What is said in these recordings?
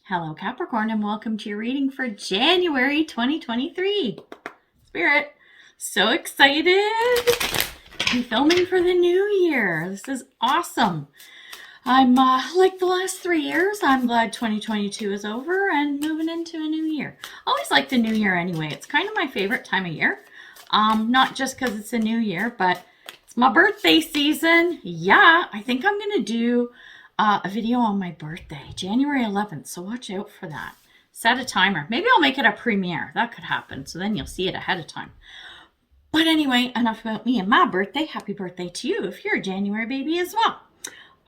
Hello, Capricorn, and welcome to your reading for January 2023. Spirit, so excited to be filming for the new year. This is awesome. I'm like the last 3 years, I'm glad 2022 is over and moving into a new year. I always like the new year anyway. It's kind of my favorite time of year. Not just because it's a new year, but it's my birthday season. Yeah, I think I'm going to do a video on my birthday, January 11th, so watch out for that. Set a timer. Maybe I'll make it a premiere. That could happen, so then you'll see it ahead of time. But anyway, enough about me and my birthday. Happy birthday to you if you're a January baby as well.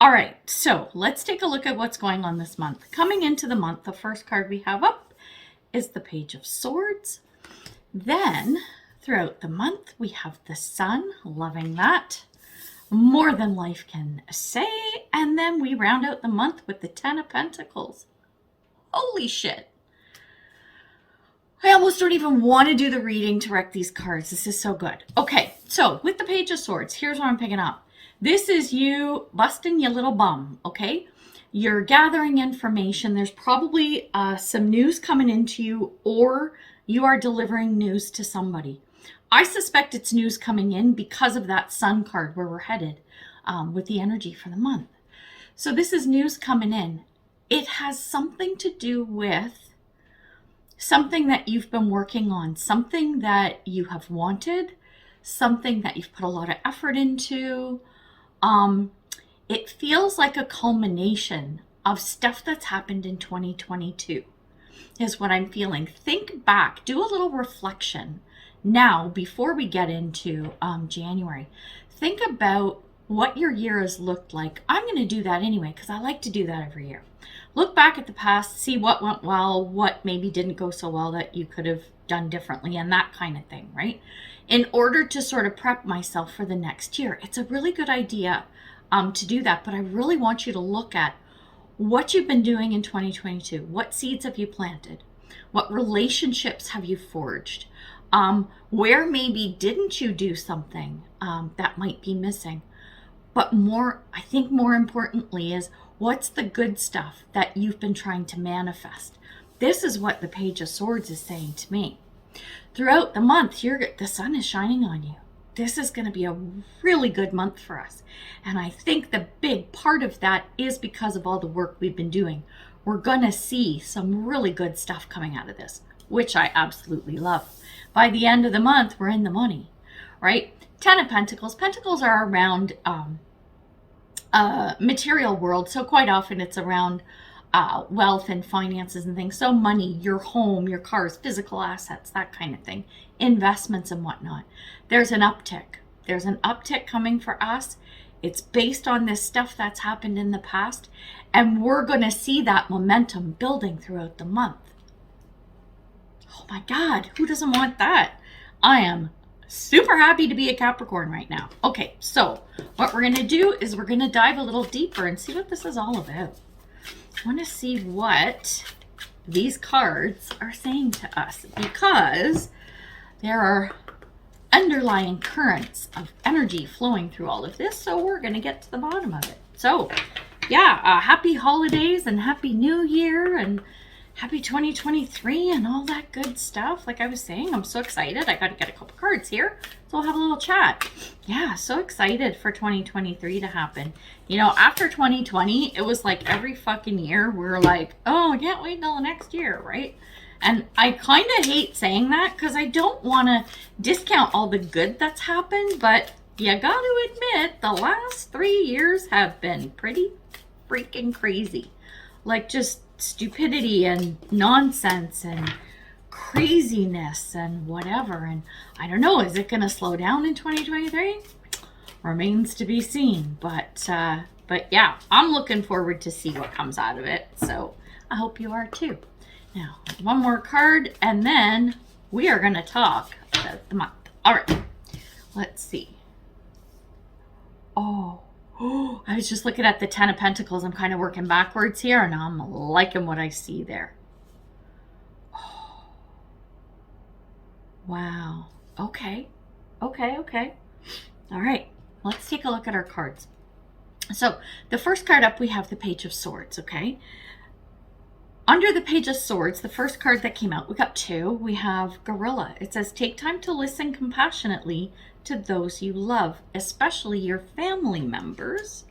All right, so let's take a look at what's going on this month. Coming into the month, the first card we have up is the Page of Swords. Then, throughout the month, we have the Sun, loving that. More than life can say. And then we round out the month with the Ten of Pentacles. Holy shit. I almost don't even want to do the reading to wreck these cards. This is so good. Okay, so with the Page of Swords, here's what I'm picking up. This is you busting your little bum, okay? You're gathering information. There's probably some news coming into you, or you are delivering news to somebody. I suspect it's news coming in because of that Sun card where we're headed with the energy for the month. So this is news coming in. It has something to do with something that you've been working on, something that you have wanted, something that you've put a lot of effort into. It feels like a culmination of stuff that's happened in 2022 is what I'm feeling. Think back, do a little reflection. Now, before we get into January, think about what your year has looked like. I'm going to do that anyway because I like to do that every year. Look back at the past, see what went well, what maybe didn't go so well that you could have done differently, and that kind of thing, right? In order to sort of prep myself for the next year. It's a really good idea to do that, but I really want you to look at what you've been doing in 2022. What seeds have you planted? What relationships have you forged? Where maybe didn't you do something that might be missing? But I think more importantly is what's the good stuff that you've been trying to manifest? This is what the Page of Swords is saying to me. Throughout the month, the sun is shining on you. This is going to be a really good month for us. And I think the big part of that is because of all the work we've been doing. We're going to see some really good stuff coming out of this, which I absolutely love. By the end of the month, we're in the money, right? Ten of Pentacles. Pentacles are around material world. So quite often it's around wealth and finances and things. So money, your home, your cars, physical assets, that kind of thing. Investments and whatnot. There's an uptick. There's an uptick coming for us. It's based on this stuff that's happened in the past. And we're going to see that momentum building throughout the month. Oh my God, who doesn't want that? I am super happy to be a Capricorn right now. Okay, so what we're going to do is we're going to dive a little deeper and see what this is all about. I want to see what these cards are saying to us because there are underlying currents of energy flowing through all of this. So we're going to get to the bottom of it. So yeah, happy holidays and happy new year and happy 2023 and all that good stuff. Like I was saying, I'm so excited. I got to get a couple cards here. So we'll have a little chat. Yeah, so excited for 2023 to happen. You know, after 2020, it was like every fucking year we're like, oh, I can't wait till the next year, right? And I kind of hate saying that because I don't want to discount all the good that's happened. But you got to admit, the last 3 years have been pretty freaking crazy. Like just stupidity and nonsense and craziness and whatever. And I don't know, is it going to slow down in 2023? Remains to be seen. But yeah, I'm looking forward to see what comes out of it. So I hope you are too. Now, one more card and then we are going to talk about the month. All right, let's see. Oh, I was just looking at the Ten of Pentacles. I'm kind of working backwards here, and I'm liking what I see there. Oh, wow. Okay. All right. Let's take a look at our cards. So the first card up, we have the Page of Swords, okay? Under the Page of Swords, the first card that came out, we got two. We have Gorilla. It says, take time to listen compassionately to those you love, especially your family members.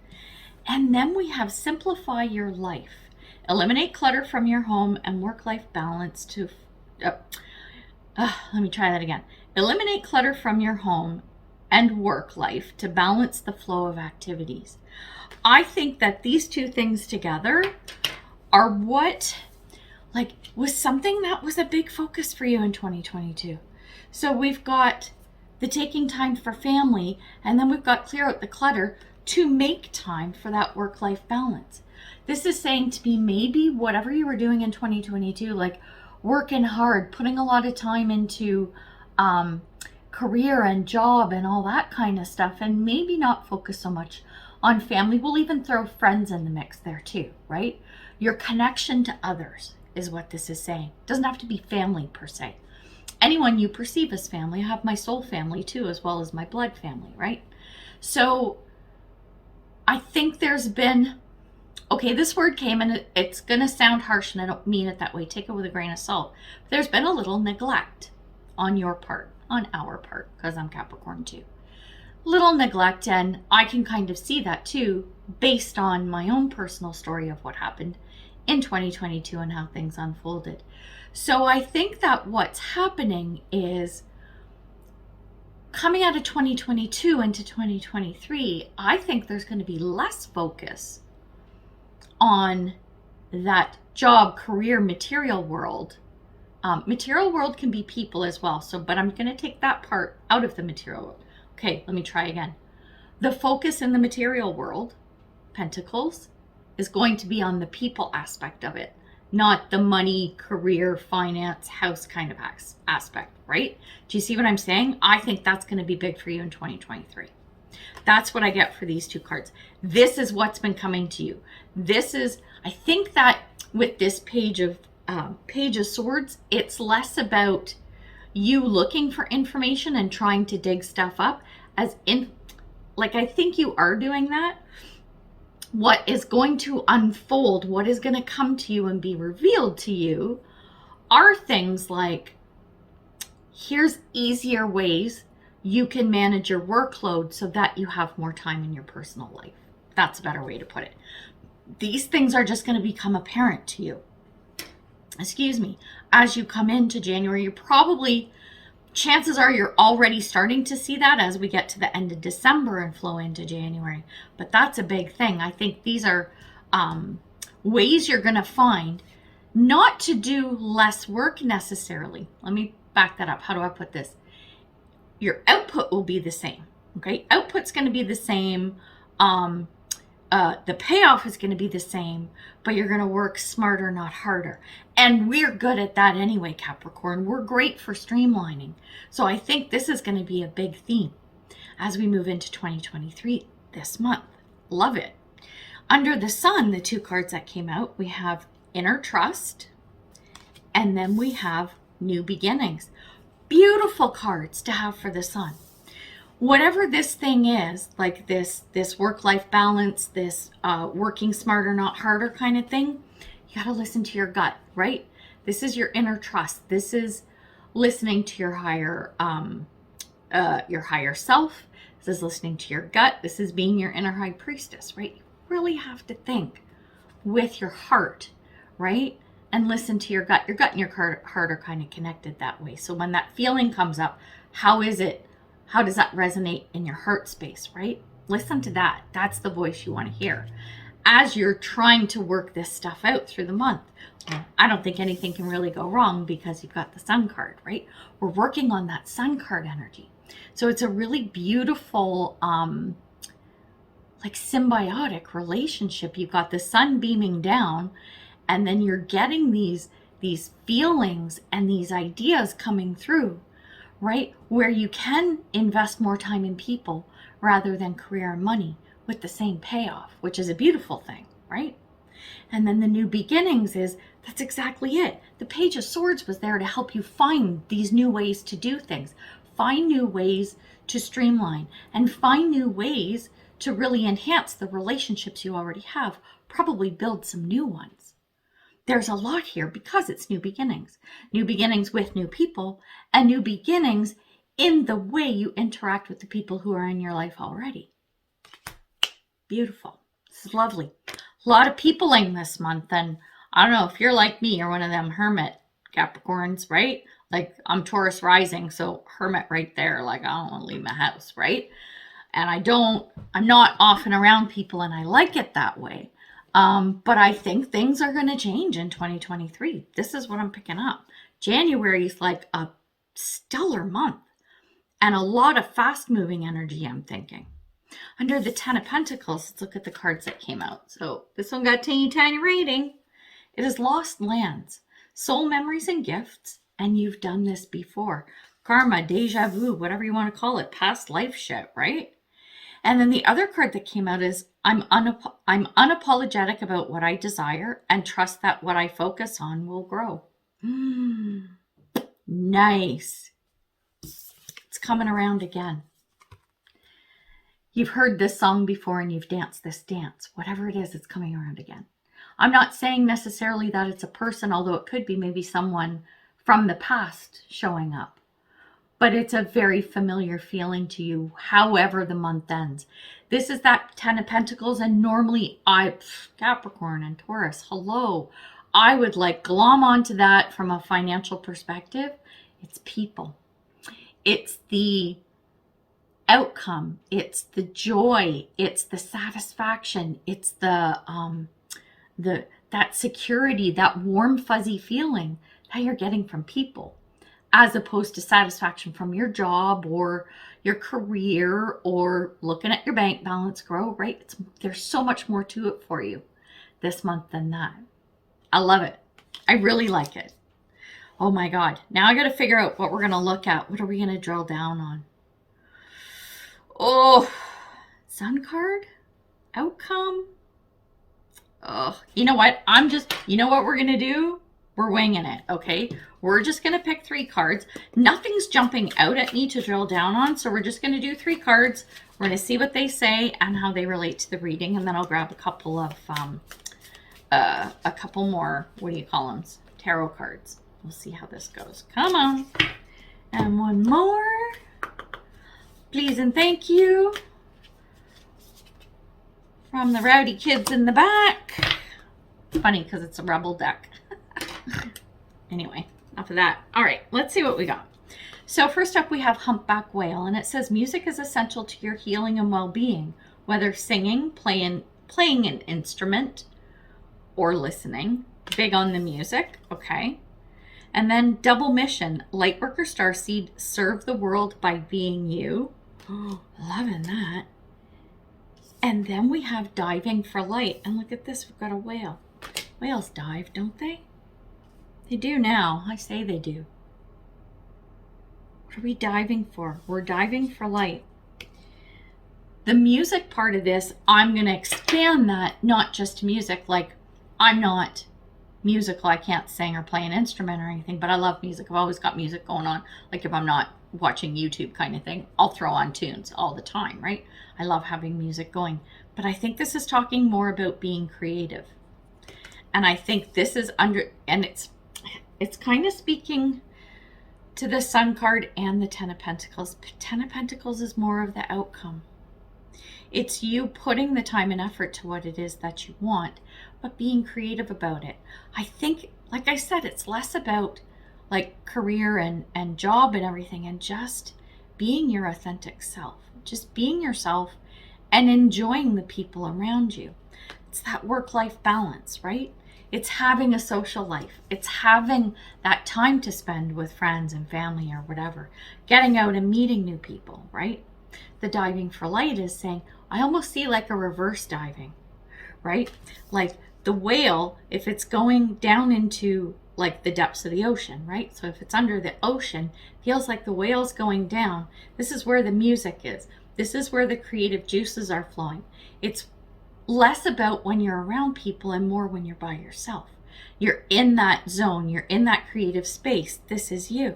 And then we have Simplify Your Life. Eliminate clutter from your home and work-life balance to... let me try that again. Eliminate clutter from your home and work life to balance the flow of activities. I think that these two things together are what was something that was a big focus for you in 2022. So we've got the taking time for family, and then we've got clear out the clutter to make time for that work-life balance. This is saying to me, maybe whatever you were doing in 2022, like working hard, putting a lot of time into career and job and all that kind of stuff, and maybe not focus so much on family. We'll even throw friends in the mix there too, right? Your connection to others is what this is saying. It doesn't have to be family per se. Anyone you perceive as family. I have my soul family too, as well as my blood family, right? So I think there's been, okay, this word came and it's going to sound harsh and I don't mean it that way. Take it with a grain of salt. There's been a little neglect on your part, on our part, because I'm Capricorn too. Little neglect, and I can kind of see that too, based on my own personal story of what happened in 2022 and how things unfolded. So I think that what's happening is coming out of 2022 into 2023, I think there's going to be less focus on that job, career, material world. Material world can be people as well. So, but I'm going to take that part out of the material world. Okay, let me try again. The focus in the material world, Pentacles, is going to be on the people aspect of it, not the money, career, finance, house kind of aspect, right? Do you see what I'm saying? I think that's going to be big for you in 2023. That's what I get for these two cards. This is what's been coming to you. This is, I think that with this Page of Swords, it's less about you looking for information and trying to dig stuff up, as in, like, I think you are doing that. What is going to unfold, what is going to come to you and be revealed to you are things like, here's easier ways you can manage your workload so that you have more time in your personal life. That's a better way to put it. These things are just going to become apparent to you. Excuse me. As you come into January, you're probably, chances are you're already starting to see that as we get to the end of December and flow into January. But that's a big thing. I think these are ways you're going to find not to do less work necessarily. Let me back that up. How do I put this? Your output will be the same. Okay, output's going to be the same. The payoff is going to be the same, but you're going to work smarter, not harder. And we're good at that anyway, Capricorn. We're great for streamlining. So I think this is going to be a big theme as we move into 2023 this month. Love it. Under the Sun, the two cards that came out, we have Inner Trust, and then we have New Beginnings. Beautiful cards to have for the Sun. Whatever this thing is, like this work-life balance, this working smarter, not harder kind of thing, you got to listen to your gut, right? This is your inner trust. This is listening to your higher self. This is listening to your gut. This is being your inner high priestess, right? You really have to think with your heart, right? And listen to your gut. Your gut and your heart are kind of connected that way. So when that feeling comes up, how is it? How does that resonate in your heart space, right? Listen to that. That's the voice you want to hear as you're trying to work this stuff out through the month. Well, I don't think anything can really go wrong because you've got the Sun card, right? We're working on that Sun card energy. So it's a really beautiful, like symbiotic relationship. You've got the sun beaming down, and then you're getting these feelings and these ideas coming through, right? Where you can invest more time in people rather than career and money with the same payoff, which is a beautiful thing, right? And then the New Beginnings that's exactly it. The Page of Swords was there to help you find these new ways to do things, find new ways to streamline, and find new ways to really enhance the relationships you already have, probably build some new ones. there's a lot here because it's new beginnings. New beginnings with new people, and new beginnings in the way you interact with the people who are in your life already. Beautiful. This is lovely. A lot of peopling this month, and I don't know if you're like me or one of them hermit Capricorns, right? Like, I'm Taurus rising, so hermit right there. Like, I don't want to leave my house, right? And I'm not often around people, and I like it that way. But I think things are going to change in 2023. This is what I'm picking up. January is like a stellar month and a lot of fast moving energy, I'm thinking. Under the 10 of Pentacles, let's look at the cards that came out. So this one got teeny tiny rating. It is lost lands, soul memories and gifts, and you've done this before. Karma, deja vu, whatever you want to call it, past life shit, right? And then the other card that came out is I'm unapologetic about what I desire and trust that what I focus on will grow. Nice. It's coming around again. You've heard this song before and you've danced this dance. Whatever it is, it's coming around again. I'm not saying necessarily that it's a person, although it could be maybe someone from the past showing up. But it's a very familiar feeling to you, however the month ends. This is that 10 of Pentacles, and normally Capricorn and Taurus, hello. I would like glom onto that from a financial perspective. It's people. It's the outcome. It's the joy. It's the satisfaction. It's that security, that warm, fuzzy feeling that you're getting from people, as opposed to satisfaction from your job or your career or looking at your bank balance grow, right? There's so much more to it for you this month than that. I love it. I really like it. Oh my God. Now I got to figure out what we're going to look at. What are we going to drill down on? Oh, Sun card? Outcome? Oh, you know what? You know what we're going to do? We're winging it, okay? We're just going to pick 3 cards. Nothing's jumping out at me to drill down on, so we're just going to do 3 cards. We're going to see what they say and how they relate to the reading, and then I'll grab a couple more, what do you call them? Tarot cards. We'll see how this goes. Come on. And one more. Please and thank you. From the rowdy kids in the back. Funny because it's a rebel deck. Anyway, enough of that. All right, let's see what we got. So first up, we have Humpback Whale, and it says music is essential to your healing and well-being, whether singing, playing an instrument, or listening. Big on the music, okay. And then double mission, Lightworker Starseed, serve the world by being you. Oh, loving that. And then we have diving for light, and look at this, we've got a whale. Whales dive, don't they? They do now. I say they do. What are we diving for? We're diving for light. The music part of this, I'm going to expand that, not just to music. Like, I'm not musical. I can't sing or play an instrument or anything, but I love music. I've always got music going on. Like, if I'm not watching YouTube kind of thing, I'll throw on tunes all the time, right? I love having music going. But I think this is talking more about being creative. And I think this is it's kind of speaking to the Sun card and the 10 of Pentacles. 10 of Pentacles is more of the outcome. It's you putting the time and effort to what it is that you want, but being creative about it. I think, like I said, it's less about like career and job and everything, and just being your authentic self. Just being yourself and enjoying the people around you. It's that work-life balance, right? It's having a social life. It's having that time to spend with friends and family or whatever. Getting out and meeting new people, right? The diving for light is saying, I almost see like a reverse diving, right? Like the whale, if it's going down into like the depths of the ocean, right? So if it's under the ocean, feels like the whale's going down. This is where the music is. This is where the creative juices are flowing. It's less about when you're around people and more when you're by yourself. You're in that zone. You're in that creative space. This is you.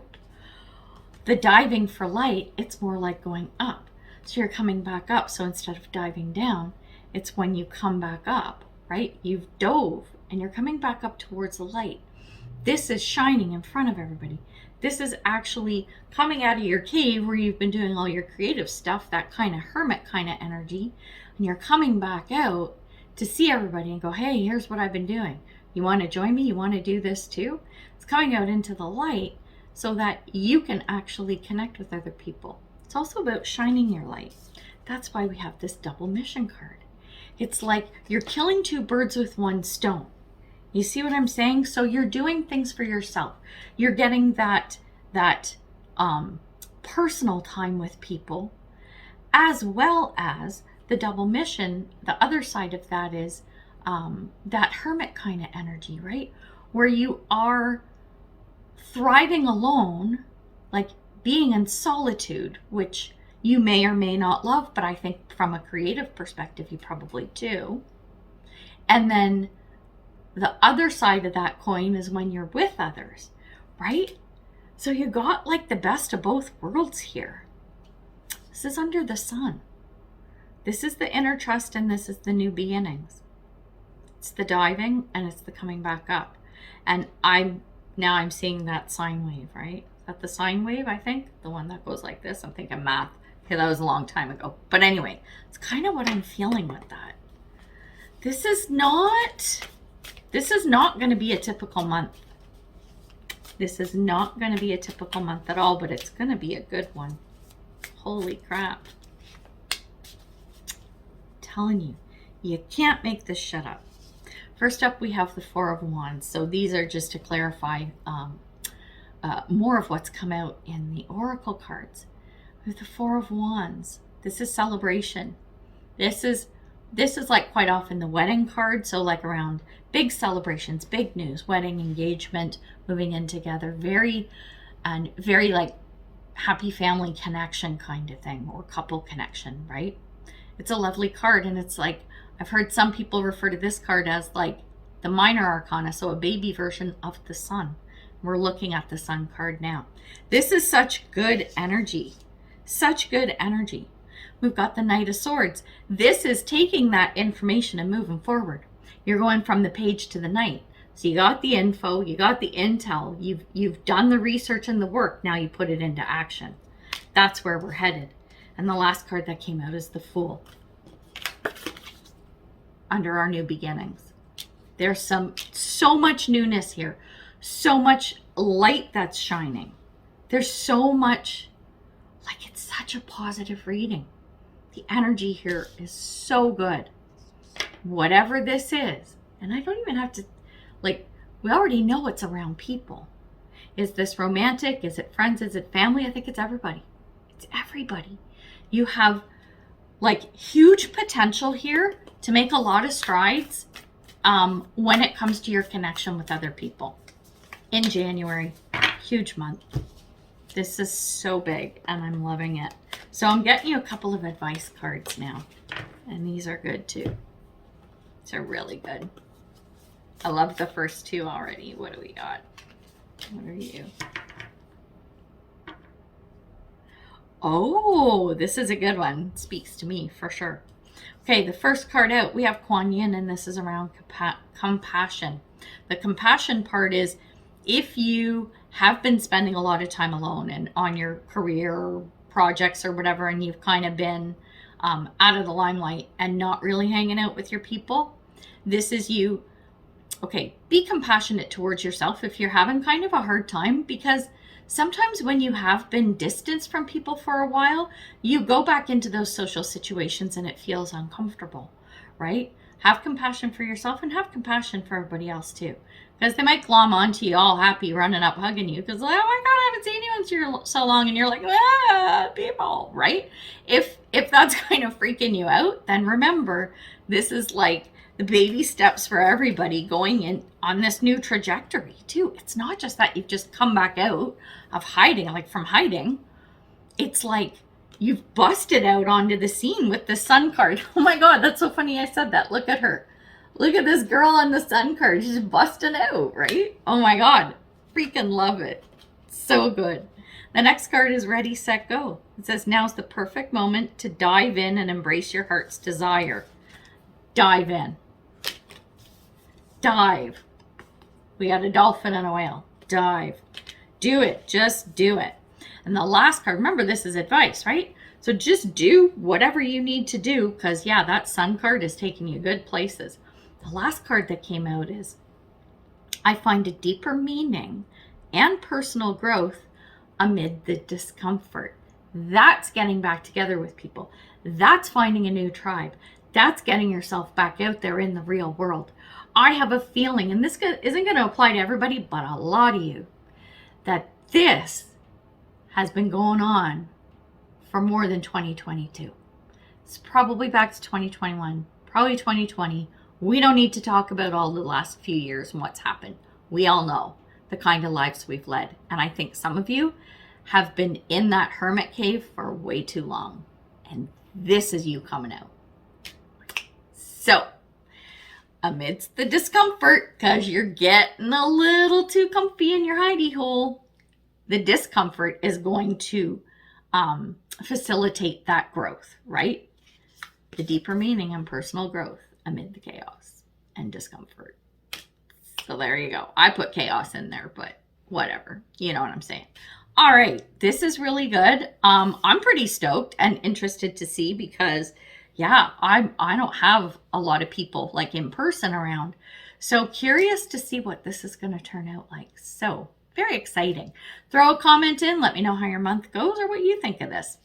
The diving for light, it's more like going up. So you're coming back up. So instead of diving down, it's when you come back up, right? You've dove and you're coming back up towards the light. This is shining in front of everybody. This is actually coming out of your cave where you've been doing all your creative stuff, that kind of hermit kind of energy, and you're coming back out to see everybody and go, hey, here's what I've been doing. You want to join me? You want to do this too? It's coming out into the light so that you can actually connect with other people. It's also about shining your light. That's why we have this double mission card. It's like you're killing two birds with one stone. You see what I'm saying? So you're doing things for yourself. You're getting that personal time with people, as well as the double mission. The other side of that is that hermit kind of energy, right? Where you are thriving alone, like being in solitude, which you may or may not love, but I think from a creative perspective, you probably do. And then the other side of that coin is when you're with others, right? So you got like the best of both worlds here. This is under the sun. This is the inner trust, and this is the new beginnings. It's the diving and it's the coming back up. And I'm seeing that sine wave, right? Is that the sine wave, I think? The one that goes like this. I'm thinking math. Okay, that was a long time ago. But anyway, it's kind of what I'm feeling with that. This is not going to be a typical month. This is not going to be a typical month at all, but it's going to be a good one. Holy crap. I'm telling you, you can't make this shit up. First up, we have the Four of Wands. So these are just to clarify more of what's come out in the Oracle cards. With the Four of Wands, this is celebration. This is like quite often the wedding card. So like around big celebrations, big news, wedding, engagement, moving in together, very like happy family connection kind of thing, or couple connection, right? It's a lovely card, and it's like, I've heard some people refer to this card as like the minor arcana, so a baby version of the sun. We're looking at the sun card now. This is such good energy. Such good energy. We've got the Knight of Swords. This is taking that information and moving forward. You're going from the page to the Knight. So you got the info, you got the intel, you've done the research and the work, now you put it into action. That's where we're headed. And the last card that came out is the Fool. Under our new beginnings. There's so much newness here. So much light that's shining. There's so much, like, it's such a positive reading. The energy here is so good. Whatever this is, and I don't even have to, like, we already know it's around people. Is this romantic? Is it friends? Is it family? I think it's everybody. It's everybody. You have like huge potential here to make a lot of strides when it comes to your connection with other people. In January, huge month. This is so big and I'm loving it. So I'm getting you a couple of advice cards now. And these are good too. These are really good. I love the first two already. What do we got? What are you? Oh, this is a good one. Speaks to me for sure. Okay, the first card out, we have Kuan Yin, and this is around compassion. The compassion part is if you have been spending a lot of time alone and on your career projects or whatever, and you've kind of been out of the limelight and not really hanging out with your people, this is you. Okay, be compassionate towards yourself if you're having kind of a hard time, because sometimes when you have been distanced from people for a while, you go back into those social situations and it feels uncomfortable, right? Have compassion for yourself and have compassion for everybody else too. Because they might glom onto you all happy, running up, hugging you, because, oh my God, I haven't seen you in so long. And you're like, people, right? If that's kind of freaking you out, then remember, this is like the baby steps for everybody going in on this new trajectory too. It's not just that you've just come back out of hiding, like from hiding. It's like you've busted out onto the scene with the sun card. Oh my God, that's so funny I said that. Look at her. Look at this girl on the sun card. She's busting out, right? Oh my God, freaking love it. So good. The next card is Ready, Set, Go. It says, now's the perfect moment to dive in and embrace your heart's desire. Dive in. dive. We got a dolphin and a whale. Dive. Do it. Just do it. And the last card, remember this is advice, right? So just do whatever you need to do because, yeah, that sun card is taking you good places. The last card that came out is, I find a deeper meaning and personal growth amid the discomfort. That's getting back together with people. That's finding a new tribe. That's getting yourself back out there in the real world. I have a feeling, and this isn't going to apply to everybody, but a lot of you, that this has been going on for more than 2022. It's probably back to 2021, probably 2020. We don't need to talk about all the last few years and what's happened. We all know the kind of lives we've led. And I think some of you have been in that hermit cave for way too long. And this is you coming out. So, amidst the discomfort, because you're getting a little too comfy in your hidey hole, the discomfort is going to facilitate that growth, right? The deeper meaning and personal growth amid the chaos and discomfort. So there you go. I put chaos in there, but whatever. You know what I'm saying. All right. This is really good. I'm pretty stoked and interested to see because, yeah, I don't have a lot of people like in person around. So curious to see what this is going to turn out like. So very exciting. Throw a comment in. Let me know how your month goes or what you think of this.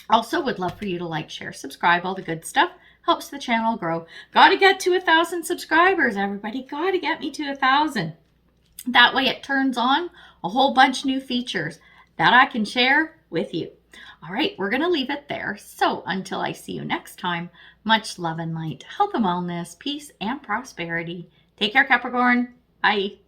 Also, would love for you to like, share, subscribe, all the good stuff. Helps the channel grow. Got to get to 1,000 subscribers, everybody. Got to get me to 1,000. That way it turns on a whole bunch new features that I can share with you. All right, we're going to leave it there. So until I see you next time, much love and light, health and wellness, peace and prosperity. Take care, Capricorn. Bye.